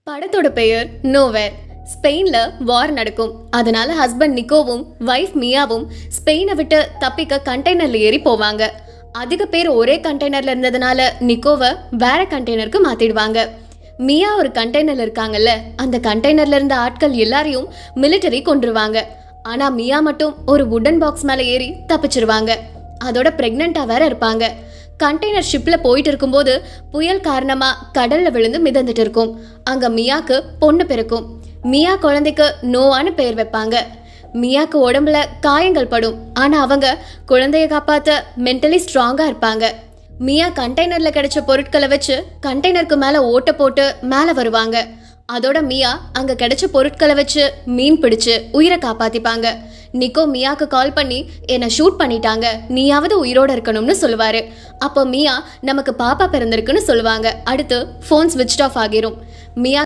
படத்தோட பெயர் நோவேர். ஸ்பெயின்ல வார் நடக்கும். அதனால ஹஸ்பண்ட் நிக்கோவும் வைஃப் மியாவும் ஸ்பெயினை விட்டு தப்பிக்க கண்டெய்னர்ல ஏறி போவாங்க. அதிக பேர் ஒரே கண்டெய்னர்ல இருந்ததுனால நிக்கோவை வேற கண்டெய்னருக்கு மாத்திடுவாங்க. மியா ஒரு கண்டெய்னர்ல இருக்காங்கல்ல, அந்த கண்டெய்னர்ல இருந்த ஆட்கள் எல்லாரையும் மிலிட்டரி கொன்றுவாங்க. ஆனா மியா மட்டும் ஒரு வுடன் பாக்ஸ் மேல ஏறி தப்பிச்சிருவாங்க. அதோட பிரெக்னெண்டா வேற இருப்பாங்க. கண்டெய்னர் ஷிப்ல போயிட்டு இருக்கும்போது புயல் காரணமா கடல்ல விழுந்து மிதந்துட்டு இருக்கும். அங்க மியாக்கு பொண்ணு பிறக்கும். மியா குழந்தைக்கு நோவான்னு பெயர் வைப்பாங்க. மியாக்கு உடம்புல காயங்கள் படும். ஆனா அவங்க குழந்தைய காப்பாத்த மென்டலி ஸ்ட்ராங்கா இருப்பாங்க. மியா கண்டெய்னர்ல கிடைச்ச பொருட்களை வச்சு கண்டெய்னருக்கு மேல ஓட்ட போட்டு மேல வருவாங்க. அதோட மியா அங்க கிடைச்ச பொருட்களை வச்சு மீன் பிடிச்சு உயிரை காப்பாத்திப்பாங்க. நிக்கோ மியாக்கு கால் பண்ணி என்னை ஷூட் பண்ணிட்டாங்க, நீயாவது உயிரோட இருக்கணும்னு சொல்லுவாரு. அப்போ மியா நமக்கு பாப்பா பிறந்திருக்குன்னு சொல்லுவாங்க. அடுத்து ஃபோன் ஸ்விட்ச் ஆஃப் ஆகிரும். மியா